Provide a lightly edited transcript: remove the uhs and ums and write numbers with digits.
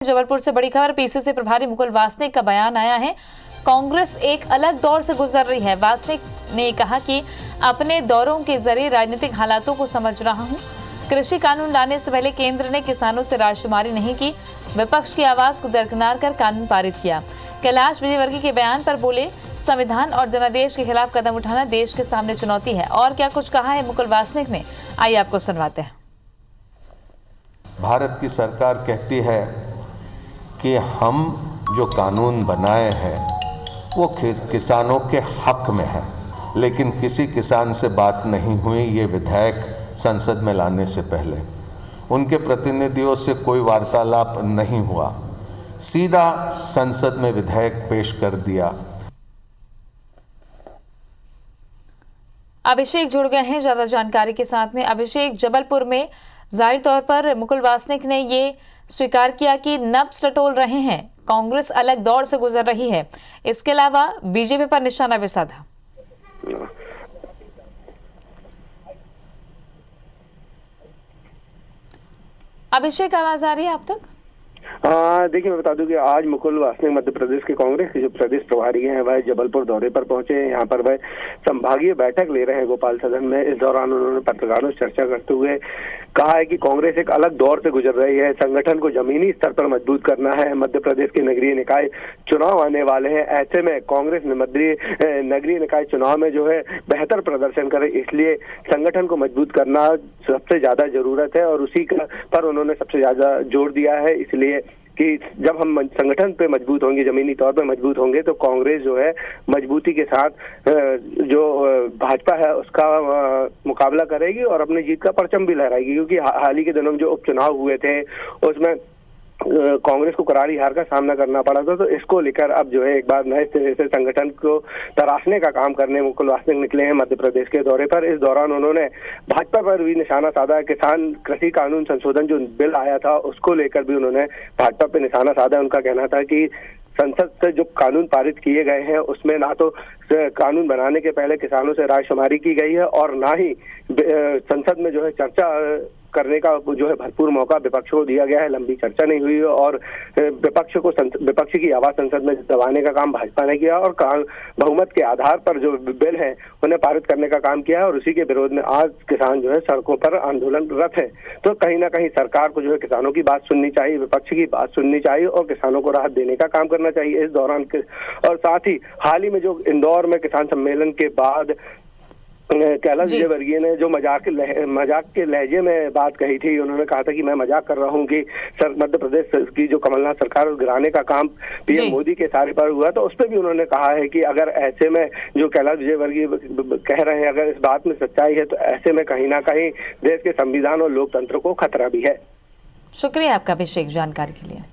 जबलपुर से बड़ी खबर, पीसीसी प्रभारी मुकुल वासनिक का बयान आया है। कांग्रेस एक अलग दौर से गुजर रही है। वासनिक ने कहा कि अपने दौरों के जरिए राजनीतिक हालातों को समझ रहा हूं। कृषि कानून लाने से पहले केंद्र ने किसानों से राजकुमारी नहीं की, विपक्ष की आवाज को दरकिनार कर कानून पारित किया। कैलाश विजयवर्गीय के बयान पर बोले, संविधान और जनादेश के खिलाफ कदम उठाना देश के सामने चुनौती है। और क्या कुछ कहा है मुकुल वासनिक ने, आइए आपको सुनवाते हैं। भारत की सरकार कहती है कि हम जो कानून बनाए हैं वो किसानों के हक में है, लेकिन किसी किसान से बात नहीं हुई ये विधेयक संसद में लाने से पहले। उनके प्रतिनिधियों से कोई वार्तालाप नहीं हुआ, सीधा संसद में विधेयक पेश कर दिया। अभिषेक जुड़ गए हैं ज्यादा जानकारी के साथ में। अभिषेक, जबलपुर में जाहिर तौर पर मुकुल वासनिक ने ये स्वीकार किया कि नब्ज टटोल रहे हैं, कांग्रेस अलग दौर से गुजर रही है। इसके अलावा बीजेपी पर निशाना भी साधा। अभिषेक, आवाज आ रही है आप तक? देखिए, मैं बता दूं कि आज मुकुल वासनिक मध्य प्रदेश के कांग्रेस के जो प्रदेश प्रभारी हैं वह जबलपुर दौरे पर पहुंचे हैं। यहाँ पर वह संभागीय बैठक ले रहे हैं गोपाल सदन में। इस दौरान उन्होंने पत्रकारों से चर्चा करते हुए कहा है कि कांग्रेस एक अलग दौर से गुजर रही है, संगठन को जमीनी स्तर पर मजबूत करना है। मध्य प्रदेश के नगरीय निकाय चुनाव आने वाले हैं, ऐसे में कांग्रेस नगरीय निकाय चुनाव में जो है बेहतर प्रदर्शन करे, इसलिए संगठन को मजबूत करना सबसे ज्यादा जरूरत है और उसी पर उन्होंने सबसे ज्यादा जोर दिया है। इसलिए कि जब हम संगठन पे मजबूत होंगे, जमीनी तौर पे मजबूत होंगे, तो कांग्रेस जो है मजबूती के साथ जो भाजपा है उसका मुकाबला करेगी और अपनी जीत का परचम भी लहराएगी। क्योंकि हाल ही के दिनों में जो उपचुनाव हुए थे उसमें कांग्रेस को करारी हार का सामना करना पड़ा था, तो इसको लेकर अब जो है एक बार नए सिरे से संगठन को तराशने का काम करने मुकुल वासनिक निकले हैं मध्य प्रदेश के दौरे पर। इस दौरान उन्होंने भाजपा पर भी निशाना साधा। किसान कृषि कानून संशोधन जो बिल आया था उसको लेकर भी उन्होंने भाजपा पर निशाना साधा। उनका कहना था कि संसद से जो कानून पारित किए गए हैं उसमें ना तो कानून बनाने के पहले किसानों से रायशुमारी की गई है और ना ही संसद में जो है चर्चा करने का जो है भरपूर मौका विपक्ष को दिया गया है। लंबी चर्चा नहीं हुई और विपक्ष की आवाज संसद में दबाने का काम भाजपा ने किया और बहुमत के आधार पर जो बिल है उन्हें पारित करने का काम किया और उसी के विरोध में आज किसान जो है सड़कों पर आंदोलनरत है। तो कहीं ना कहीं सरकार को जो है किसानों की बात सुननी चाहिए, विपक्ष की बात सुननी चाहिए और किसानों को राहत देने का काम करना चाहिए इस दौरान। और साथ ही हाल ही में जो इंदौर में किसान सम्मेलन के बाद कैलाश विजयवर्गीय ने जो मजाक के लहजे में बात कही थी, उन्होंने कहा था कि मैं मजाक कर रहा हूं कि मध्य प्रदेश की जो कमलनाथ सरकार गिराने का काम पीएम मोदी के सारे पर हुआ, तो उस पर भी उन्होंने कहा है कि अगर ऐसे में जो कैलाश विजयवर्गीय कह रहे हैं अगर इस बात में सच्चाई है तो ऐसे में कहीं ना कहीं देश के संविधान और लोकतंत्र को खतरा भी है। शुक्रिया आपका अभिषेक जानकारी के लिए।